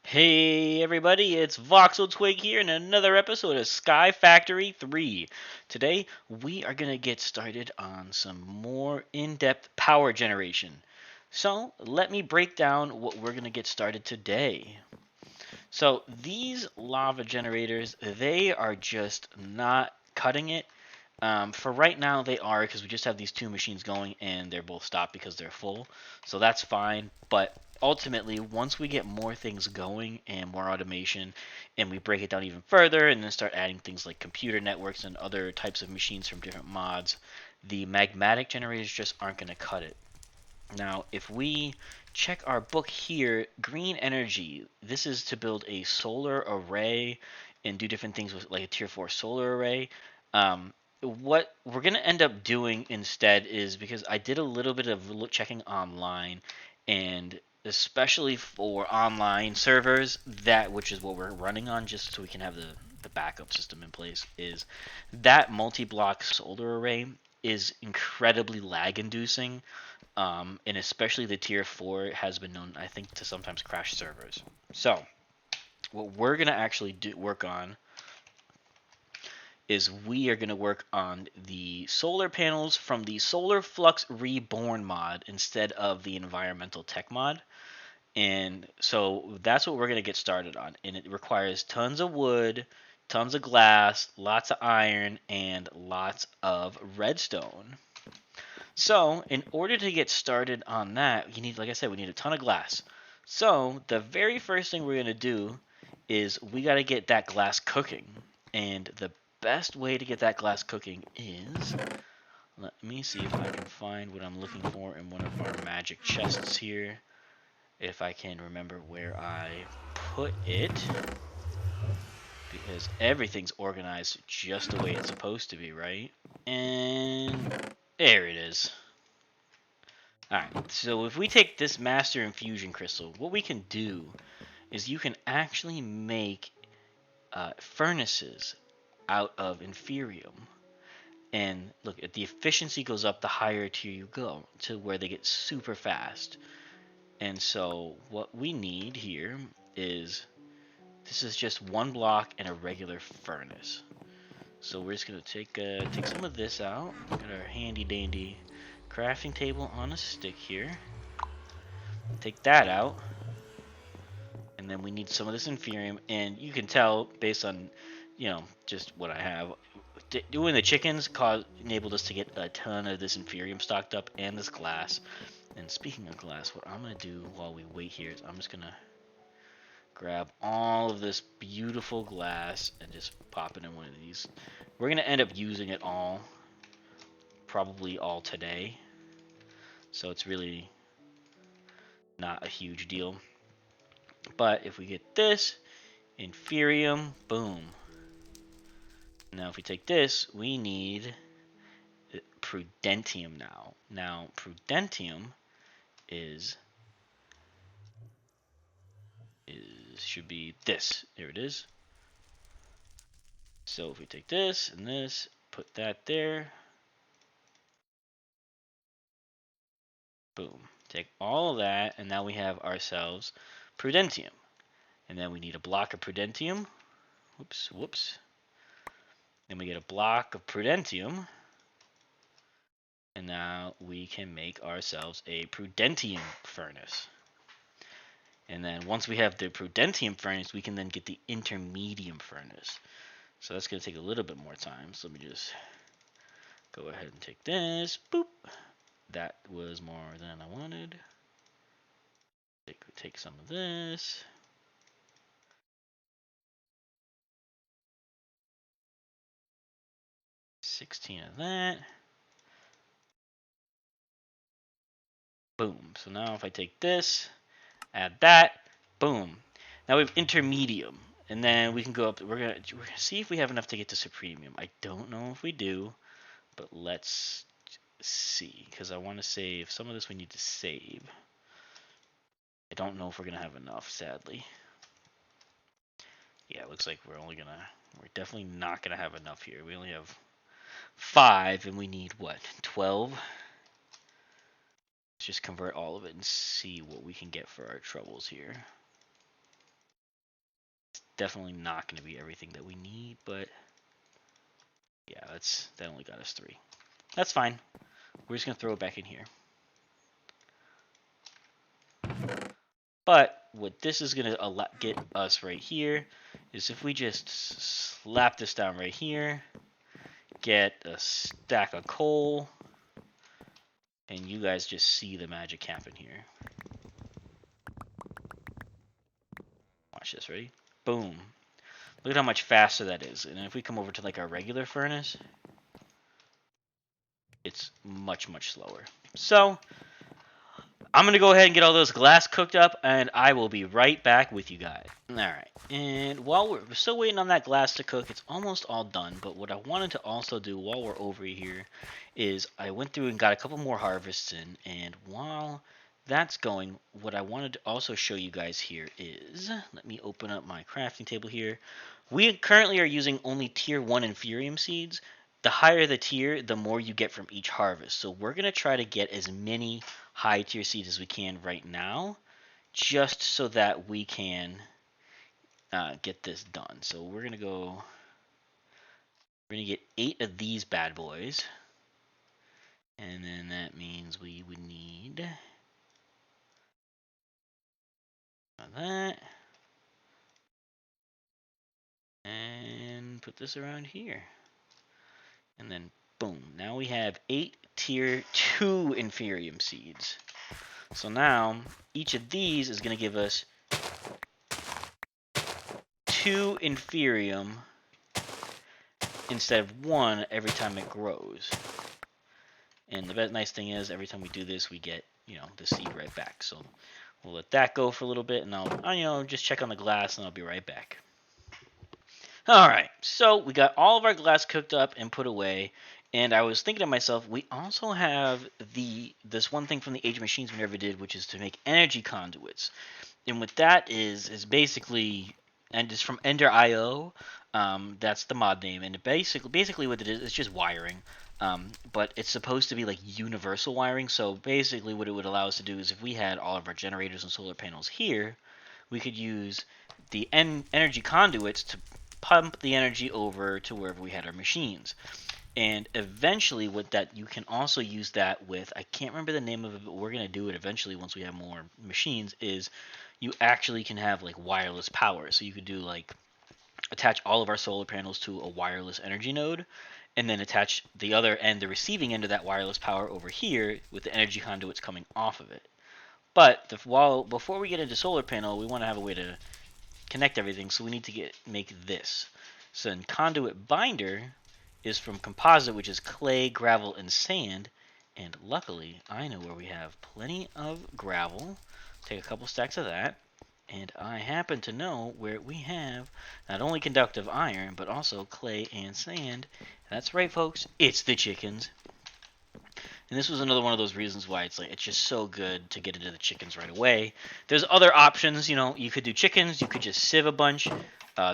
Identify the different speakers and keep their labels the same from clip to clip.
Speaker 1: Hey everybody, it's Voxel Twig here in another episode of Sky Factory 3. Today we are going to get started on some more in-depth power generation. So let me break down what we're going to get started today. So these lava generators, they are just not cutting it. For right now they are, because we just have these two machines going and they're both stopped because they're full. So that's fine, but ultimately once we get more things going and more automation and we break it down even further and then start adding things like computer networks and other types of machines from different mods, the magmatic generators just aren't going to cut it. Now if we check our book here, green energy, this is to build a solar array and do different things with like a tier 4 solar array. What we're going to end up doing instead is, because I did a little bit of checking online, and especially for online servers, that which is what we're running on just so we can have the backup system in place, is that multi-block solar array is incredibly lag inducing, and especially the tier 4 has been known, I think, to sometimes crash servers. So what we're going to actually work on is we are going to work on the solar panels from the Solar Flux Reborn mod instead of the Environmental Tech mod. And so that's what we're going to get started on. And it requires tons of wood, tons of glass, lots of iron, and lots of redstone. So in order to get started on that, you need, like I said, we need a ton of glass. So the very first thing we're going to do is we got to get that glass cooking. And the best way to get that glass cooking is, let me see if I can find what I'm looking for in one of our magic chests here. If I can remember where I put it, because everything's organized just the way it's supposed to be, right? And there it is. Alright, so if we take this Master Infusion Crystal, what we can do is you can actually make furnaces out of Inferium. And look, the efficiency goes up the higher tier you go, to where they get super fast. And so what we need here is, this is just one block and a regular furnace. So we're just going to take some of this out. Got our handy dandy crafting table on a stick here. Take that out. And then we need some of this Inferium. And you can tell based on, just what I have, doing the chickens enabled us to get a ton of this Inferium stocked up and this glass. And speaking of glass, what I'm going to do while we wait here is I'm just going to grab all of this beautiful glass and just pop it in one of these. We're going to end up using it all, probably all today. So it's really not a huge deal. But if we get this, Inferium, boom. Now if we take this, we need Prudentium now. Now Prudentium should be this. There it is. So if we take this and this, put that there. Boom. Take all of that, and now we have ourselves Prudentium. And then we need a block of Prudentium. Whoops. Then we get a block of Prudentium. And now we can make ourselves a Prudentium furnace. And then once we have the Prudentium furnace, we can then get the Intermedium furnace. So that's going to take a little bit more time. So let me just go ahead and take this. Boop. That was more than I wanted. Take some of this. $16 of that. Boom. So now if I take this, add that, boom. Now we have Intermedium. And then we can go up. We're gonna see if we have enough to get to Supremium. I don't know if we do, but let's see. Because I want to save some of this. We need to save. I don't know if we're gonna have enough, sadly. Yeah, it looks like we're definitely not gonna have enough here. We only have 5, and we need what, 12? Let's just convert all of it and see what we can get for our troubles here. definitely not going to be everything that we need, but yeah, that only got us 3. That's fine. We're just going to throw it back in here. But what this is going to get us right here is if we just slap this down right here, get a stack of coal, and you guys just see the magic happen here. Watch this, ready? Boom. Look at how much faster that is. And if we come over to like our regular furnace, it's much, much slower. So I'm going to go ahead and get all those glass cooked up, and I will be right back with you guys. Alright, and while we're still waiting on that glass to cook, it's almost all done, but what I wanted to also do while we're over here is I went through and got a couple more harvests in, and while that's going, what I wanted to also show you guys here is, let me open up my crafting table here. We currently are using only tier 1 Inferium seeds. The higher the tier, the more you get from each harvest. So we're going to try to get as many high tier seeds as we can right now, just so that we can get this done. So we're going to get 8 of these bad boys. And then that means we would need that. And put this around here. And then boom. Now we have 8 tier 2 Inferium seeds. So now each of these is going to give us 2 Inferium instead of 1 every time it grows. And the nice thing is, every time we do this, we get, the seed right back. So we'll let that go for a little bit, and I'll just check on the glass, and I'll be right back. Alright, so we got all of our glass cooked up and put away, and I was thinking to myself, we also have this one thing from the Age of Machines we never did, which is to make energy conduits. And what that is basically, and it's from Ender.io, that's the mod name, and basically what it is, it's just wiring. But it's supposed to be like universal wiring, so basically what it would allow us to do is if we had all of our generators and solar panels here, we could use the energy conduits to pump the energy over to wherever we had our machines. And eventually with that, you can also use that with, I can't remember the name of it, but we're going to do it eventually once we have more machines, is you actually can have like wireless power. So you could do like, attach all of our solar panels to a wireless energy node, and then attach the other end, the receiving end of that wireless power over here with the energy conduits coming off of it. But before we get into solar panel, we want to have a way to connect everything, so we need to make this. So in conduit binder is from composite, which is clay, gravel, and sand. And luckily, I know where we have plenty of gravel. Take a couple stacks of that. And I happen to know where we have not only conductive iron, but also clay and sand. That's right, folks. It's the chickens. And this was another one of those reasons why it's just so good to get into the chickens right away. There's other options, you could do chickens, you could just sieve a bunch.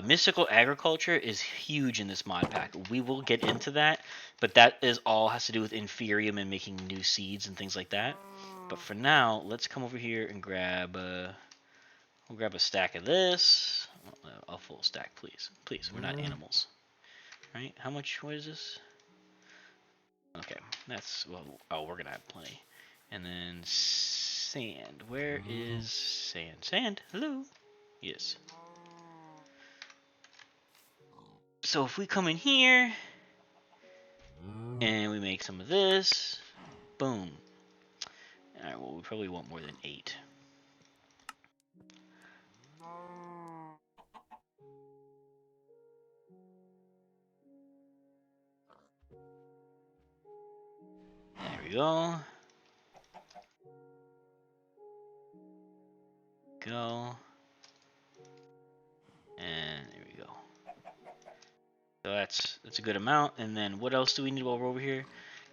Speaker 1: Mystical agriculture is huge in this mod pack. We will get into that, but that has to do with Inferium and making new seeds and things like that. But for now, let's come over here and we'll grab a stack of this. A full stack, please. Please, we're not animals. Right? What is this? Okay, we're gonna have plenty. And then sand. Where is sand? Sand, hello? Yes. So if we come in here, and we make some of this, boom. Alright, well, we probably want more than 8. There we go. And there we go. So that's a good amount. And then what else do we need while we're over here?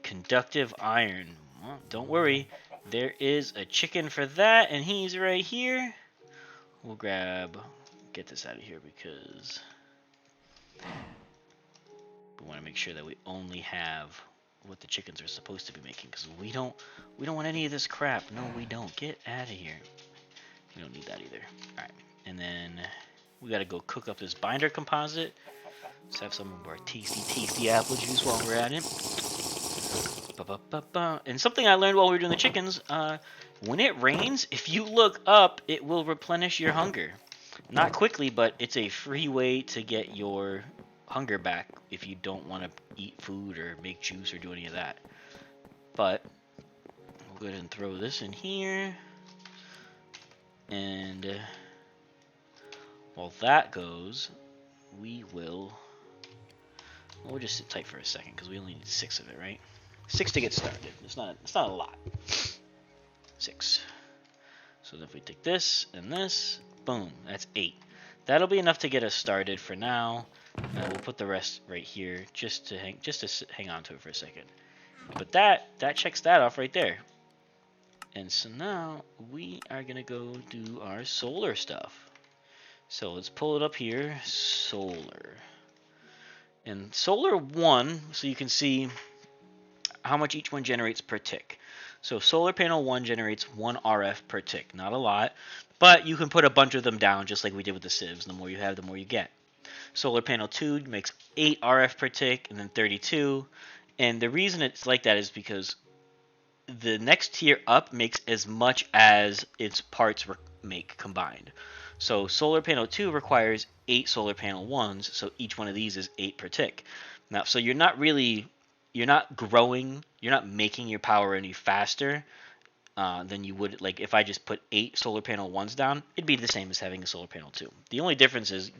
Speaker 1: Conductive iron. Well, don't worry. There is a chicken for that, and he's right here. We'll get this out of here because we want to make sure that we only have what the chickens are supposed to be making, because we don't want any of this crap. No, we don't. Get out of here. We don't need that either. All right, and then we gotta go cook up this binder composite. Let's have some of our tasty apple juice while we're at it. Ba-ba-ba-ba. And something I learned while we were doing the chickens, when it rains, if you look up, it will replenish your hunger. Not quickly, but it's a free way to get your hunger back if you don't want to eat food or make juice or do any of that. But we'll go ahead and throw this in here. And while that goes, we'll just sit tight for a second because we only need 6 of it, right? 6 to get started. It's not a lot. 6. So if we take this and this, boom, that's 8. That'll be enough to get us started for now. We'll put the rest right here just to hang on to it for a second. But that checks that off right there. And so now we are gonna go do our solar stuff. So let's pull it up here, solar. And solar 1, so you can see how much each one generates per tick. So solar panel 1 generates 1 RF per tick. Not a lot, but you can put a bunch of them down just like we did with the sieves. The more you have, the more you get. Solar panel 2 makes 8 RF per tick and then 32. And the reason it's like that is because the next tier up makes as much as its parts make combined. So solar panel 2 requires 8 solar panel 1s, so each one of these is 8 per tick. Now, so you're not growing, you're not making your power any faster than you would, like if I just put 8 solar panel 1s down, it'd be the same as having a solar panel 2. The only difference is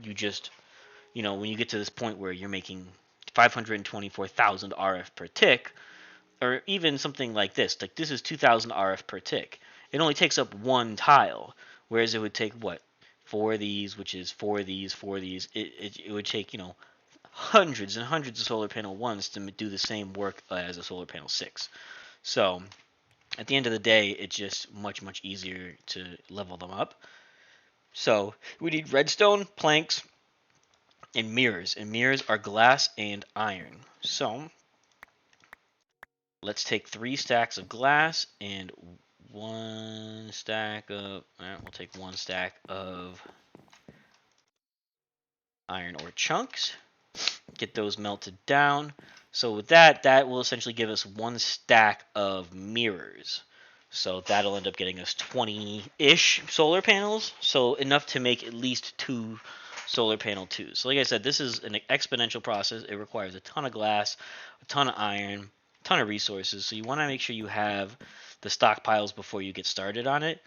Speaker 1: when you get to this point where you're making 524,000 RF per tick, or even something like this is 2,000 RF per tick. It only takes up 1 tile, whereas it would take 4 of these, which is 4 of these, 4 of these. It would take hundreds and hundreds of solar panel 1s to do the same work as a solar panel 6. So at the end of the day, it's just much easier to level them up. So we need redstone, planks, and mirrors. And mirrors are glass and iron. So let's take 3 stacks of glass and 1 stack of... Alright, we'll take 1 stack of iron ore chunks. Get those melted down. So with that will essentially give us 1 stack of mirrors. So that'll end up getting us 20-ish solar panels. So enough to make at least 2 solar panel 2s. So like I said, this is an exponential process. It requires a ton of glass, a ton of iron, a ton of resources. So you want to make sure you have the stockpiles before you get started on it.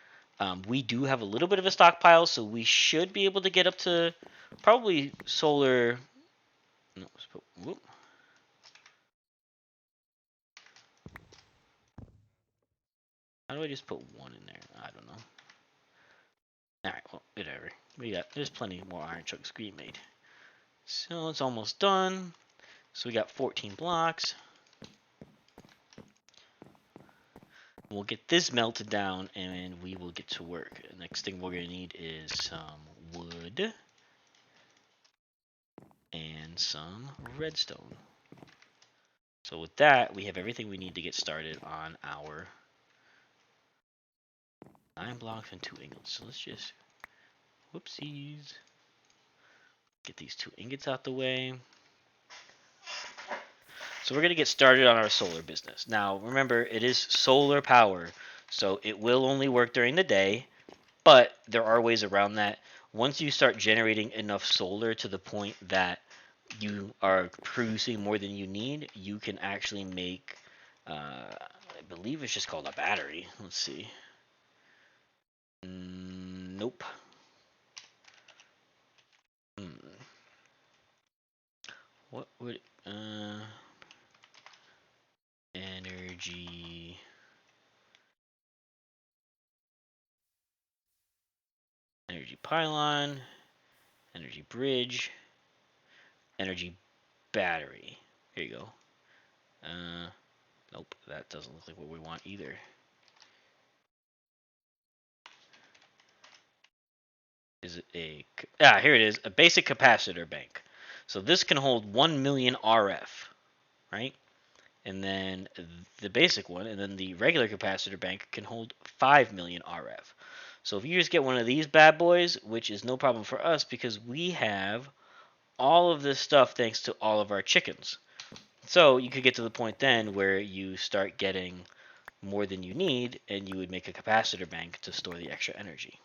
Speaker 1: We do have a little bit of a stockpile, so we should be able to get up to probably solar... No, whoop. How do I just put 1 in there? I don't know. Alright, well, whatever. There's plenty more iron chunks to be made. So it's almost done. So we got 14 blocks. We'll get this melted down and we will get to work. The next thing we're going to need is some wood and some redstone. So with that, we have everything we need to get started on our 9 blocks and 2 ingots. So let's just, whoopsies, get these 2 ingots out the way. So we're going to get started on our solar business. Now, remember, it is solar power, so it will only work during the day, but there are ways around that. Once you start generating enough solar to the point that you are producing more than you need, you can actually make, I believe it's just called a battery. Let's see. Nope. What would... energy pylon, energy bridge, energy battery. Here you go. Nope, that doesn't look like what we want either. Is it a... here it is, a basic capacitor bank. So this can hold 1 million RF, right? And then the basic one, and then the regular capacitor bank can hold 5 million RF. So if you just get one of these bad boys, which is no problem for us because we have all of this stuff thanks to all of our chickens. So you could get to the point then where you start getting more than you need, and you would make a capacitor bank to store the extra energy.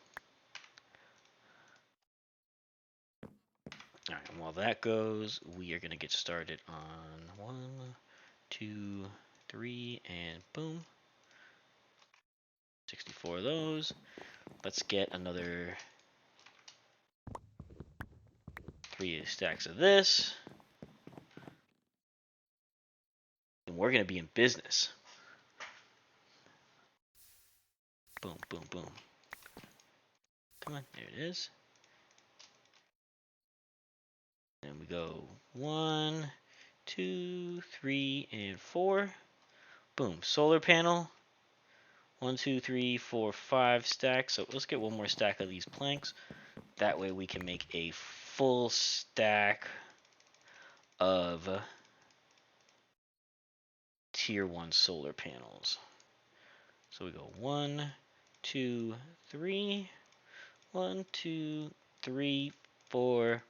Speaker 1: All right, and while that goes, we are going to get started on 1, 2, 3, and boom. 64 of those. Let's get another 3 stacks of this. And we're going to be in business. Boom, boom, boom. Come on, there it is. And we go 1, 2, 3, and 4. Boom, solar panel. 1, 2, 3, 4, 5 stacks. So let's get one more stack of these planks. That way we can make a full stack of tier 1 solar panels. So we go 1, 2, 3, 1, 2, 3, 4,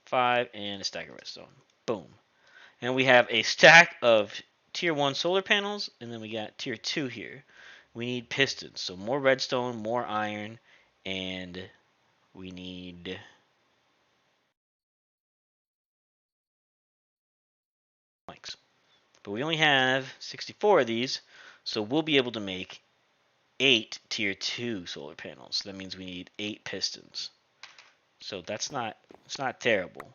Speaker 1: 5, and a stack of redstone. Boom. And we have a stack of tier 1 solar panels, and then we got tier 2 here. We need pistons, so more redstone, more iron, and we need planks. But we only have 64 of these, so we'll be able to make 8 tier 2 solar panels. That means we need 8 pistons. So it's not terrible.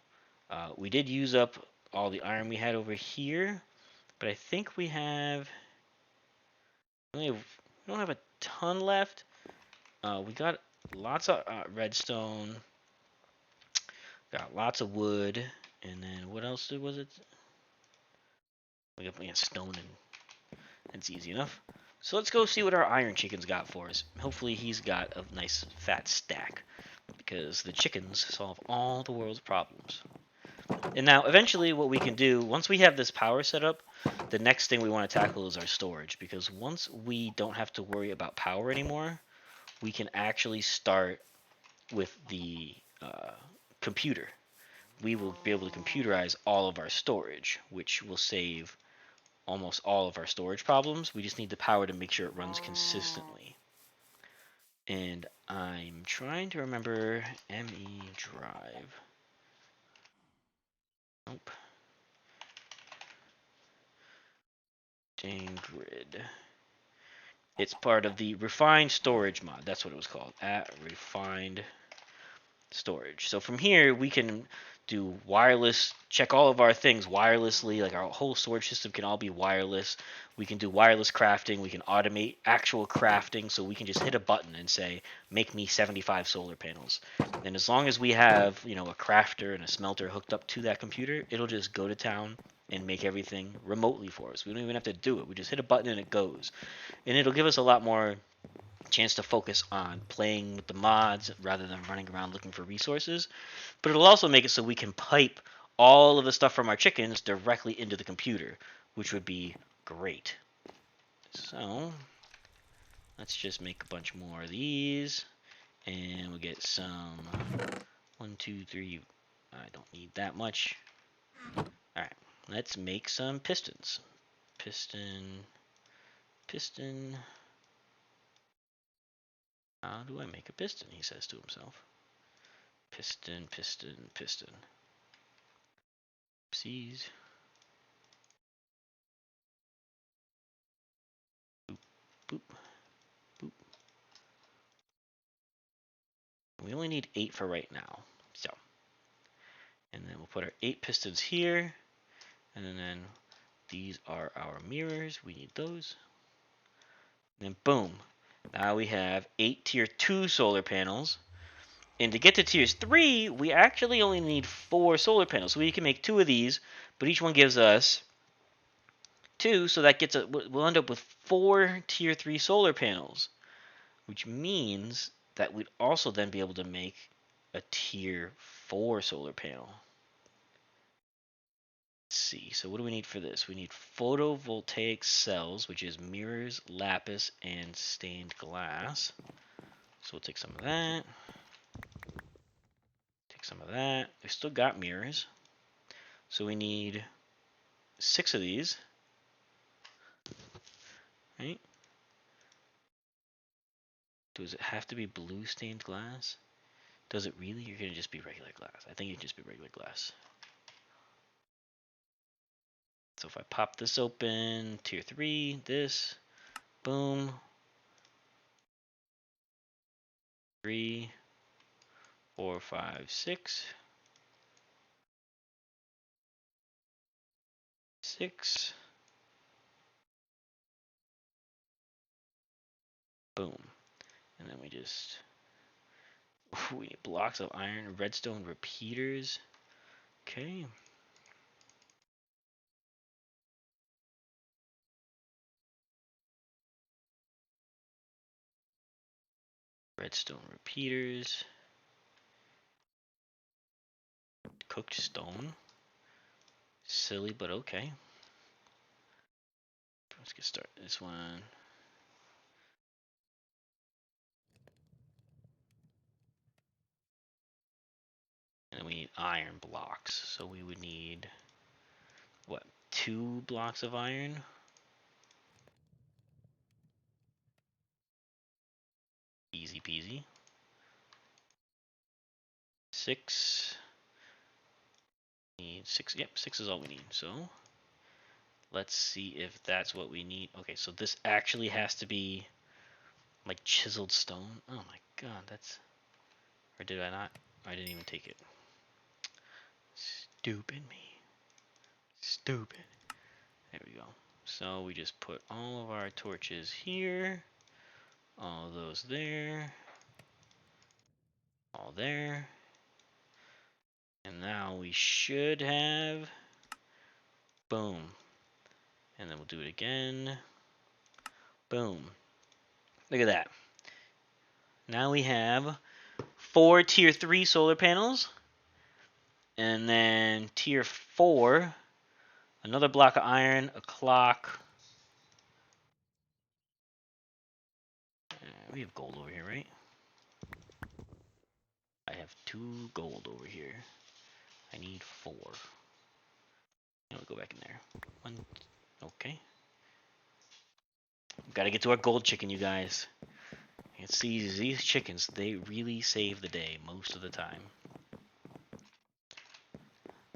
Speaker 1: We did use up all the iron we had over here, but I think we don't have a ton left. We got lots of redstone, got lots of wood, and then what else was it? We got stone, and it's easy enough. So let's go see what our iron chicken's got for us. Hopefully he's got a nice fat stack, because the chickens solve all the world's problems. And now, eventually, what we can do, once we have this power set up, the next thing we want to tackle is our storage. Because once we don't have to worry about power anymore, we can actually start with the computer. We will be able to computerize all of our storage, which will save almost all of our storage problems. We just need the power to make sure it runs consistently. And I'm trying to remember ME drive. Nope. Dang grid. It's part of the refined storage mod. That's what it was called. At refined storage. So from here we can do wireless, check all of our things wirelessly, like our whole storage system can all be wireless. We can do wireless crafting, we can automate actual crafting, so we can just hit a button and say, make me 75 solar panels. And as long as we have, a crafter and a smelter hooked up to that computer, it'll just go to town and make everything remotely for us. We don't even have to do it. We just hit a button and it goes. And it'll give us a lot more chance to focus on playing with the mods rather than running around looking for resources. But it'll also make it so we can pipe all of the stuff from our chickens directly into the computer, which would be great. So let's just make a bunch more of these, and we'll get some 1, 2, 3. I don't need that much. Alright, let's make some pistons. Piston. How do I make a piston? He says to himself. Piston. Oopsies. Boop, boop, boop. We only need 8 for right now. So, and then we'll put our 8 pistons here, and then these are our mirrors. We need those. And then boom. Now we have 8 tier 2 solar panels. And to get to tiers 3, we actually only need 4 solar panels. So we can make 2 of these, but each one gives us 2, so that gets we'll end up with 4 tier 3 solar panels, which means that we'd also then be able to make a tier 4 solar panel. Let's see, so what do we need for this? We need photovoltaic cells, which is mirrors, lapis, and stained glass. So we'll take some of that. Take some of that. We still got mirrors. So we need 6 of these. Right? Does it have to be blue stained glass? Does it really? You're gonna just be regular glass. I think it can just be regular glass. So if I pop this open, tier 3, this, boom. 3, 4, 5, 6. 6. Boom. And then we just, we need blocks of iron, redstone repeaters. Okay. Redstone repeaters. Cooked stone. Silly, but okay. Let's get started. This one. And we need iron blocks. So we would need, what, 2 blocks of iron? Easy peasy. 6. Need 6. Yep, 6 is all we need. So let's see if that's what we need. Okay, so this actually has to be like chiseled stone. Oh my god, that's... Or did I not? I didn't even take it. Stupid me. Stupid. There we go. So we just put all of our torches here. All of those there. All there. And now we should have... Boom. And then we'll do it again. Boom. Look at that. Now we have 4 tier 3 solar panels. And then tier 4, another block of iron, a clock. We have gold over here, right? I have 2 gold over here. I need 4. I'll go back in there. 1. Okay. Gotta get to our gold chicken, you guys. You can see these chickens, they really save the day most of the time.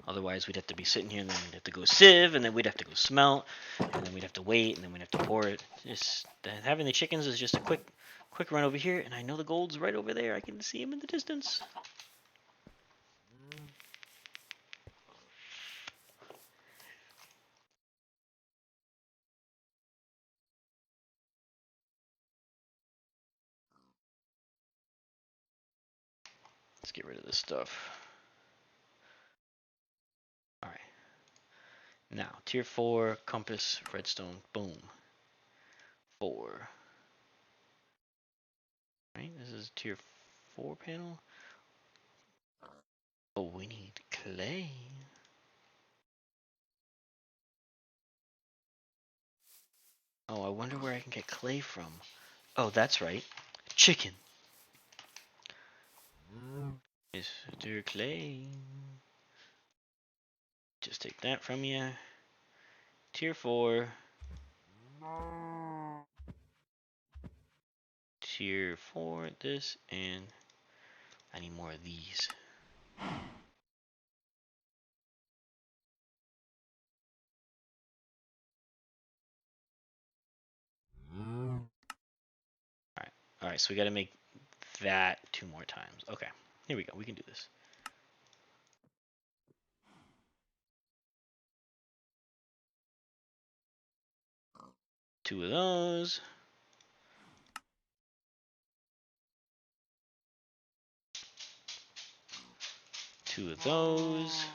Speaker 1: Otherwise, we'd have to be sitting here, and then we'd have to go sieve, and then we'd have to go smelt, and then we'd have to wait, and then we'd have to pour it. Just having the chickens is just a quick run over here, and I know the gold's right over there. I can see him in the distance. Let's get rid of this stuff. All right. Now, tier 4, compass, redstone, boom. 4. Right, this is tier 4 panel. Oh, we need clay. Oh, I wonder where I can get clay from. Oh, that's right. Chicken. Mr. Clay. Just take that from you. Tier 4. Tier 4, this, and I need more of these. Alright, so we gotta make that 2 more times. Okay, here we go. We can do this. Two of those. Two of those.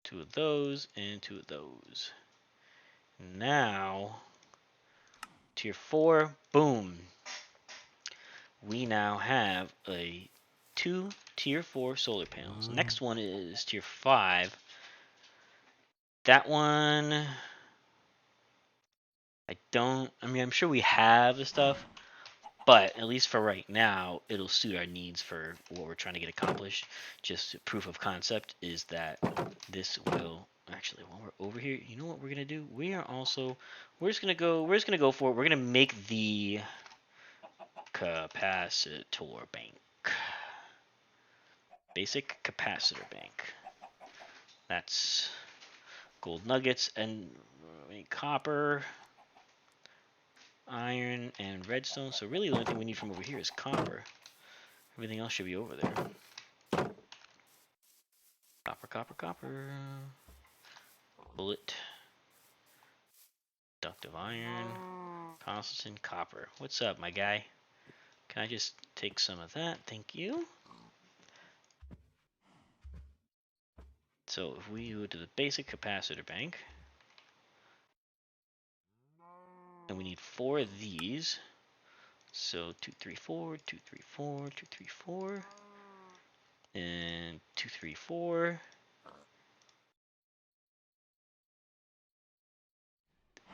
Speaker 1: 2 of those, and 2 of those. Now, tier 4, boom. We now have a 2 tier 4 solar panels. Next one is tier 5. That one, I'm sure we have the stuff, But at least for right now, it'll suit our needs for what we're trying to get accomplished. Just proof of concept is that this will actually, while we're over here, you know what we're gonna do? We're just gonna go for it. We're gonna make the capacitor bank. Basic capacitor bank. That's gold nuggets and copper, iron, and redstone. So really the only thing we need from over here is copper. Everything else should be over there. Copper, copper, copper. Bullet. Conductive iron. Constant copper. What's up, my guy? Can I just take some of that? Thank you. So if we go to the basic capacitor bank, and we need 4 of these. So 2, 3, 4, 2, 3, 4, 2, 3, 4, and 2, 3, 4.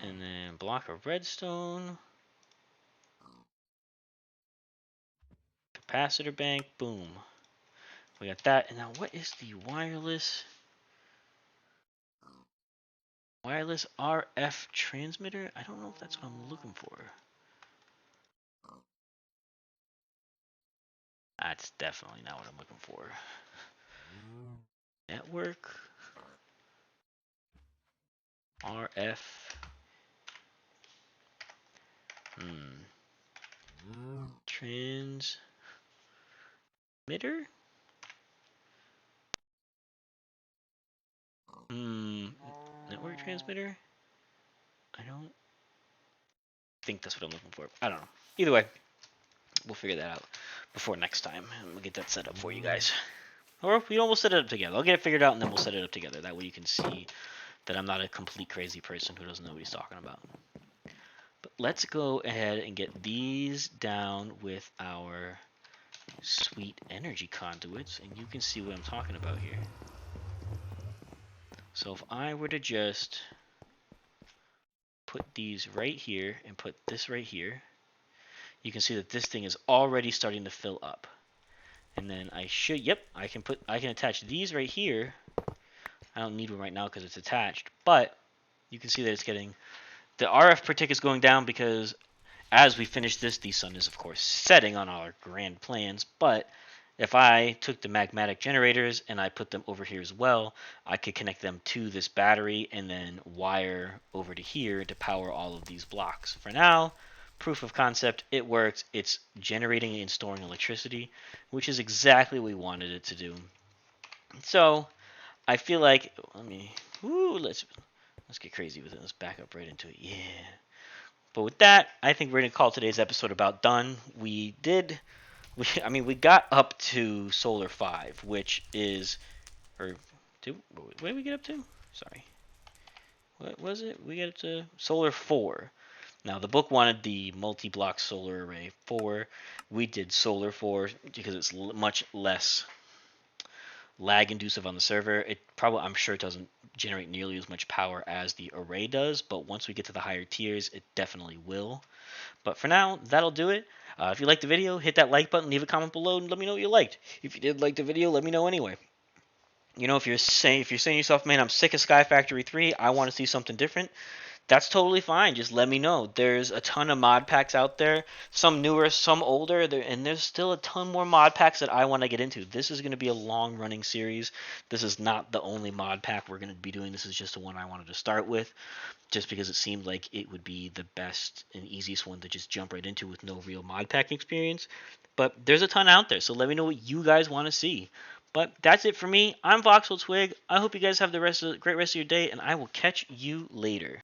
Speaker 1: And then block of redstone. Capacitor bank, boom. We got that. And now what is the wireless RF transmitter? I don't know if that's what I'm looking for. That's definitely not what I'm looking for. Network. RF. Transmitter? Network transmitter? I don't think that's what I'm looking for. I don't know. Either way, we'll figure that out before next time, and we'll get that set up for you guys. Or we'll set it up together. I'll get it figured out, and then we'll set it up together. That way you can see that I'm not a complete crazy person who doesn't know what he's talking about. But let's go ahead and get these down with our sweet energy conduits, and you can see what I'm talking about here. So if I were to just put these right here and put this right here, you can see that this thing is already starting to fill up. And then I can attach these right here. I don't need one right now because it's attached, but you can see that it's getting, the RF per tick is going down because as we finish this, the sun is of course setting on our grand plans. But if I took the magmatic generators and I put them over here as well, I could connect them to this battery and then wire over to here to power all of these blocks. For now, proof of concept, it works. It's generating and storing electricity, which is exactly what we wanted it to do. So I feel like, let's get crazy with it. Let's back up right into it. Yeah. But with that, I think we're going to call today's episode about done. We got up to Solar 5, which is, what did we get up to? Sorry. What was it? We got up to Solar 4. Now, the book wanted the multi-block solar array 4. We did Solar 4 because it's much less lag-inducive on the server. I'm sure it doesn't generate nearly as much power as the array does, but once we get to the higher tiers, it definitely will. But for now, that'll do it. If you liked the video, hit that like button, leave a comment below, and let me know what you liked. If you did like the video, let me know anyway. You know, if you're saying to yourself, man, I'm sick of Sky Factory 3, I want to see something different, that's totally fine. Just let me know. There's a ton of mod packs out there, some newer, some older, and there's still a ton more mod packs that I want to get into. This is going to be a long-running series. This is not the only mod pack we're going to be doing. This is just the one I wanted to start with, just because it seemed like it would be the best and easiest one to just jump right into with no real mod pack experience. But there's a ton out there, so let me know what you guys want to see. But that's it for me. I'm Voxel Twig. I hope you guys have the great rest of your day, and I will catch you later.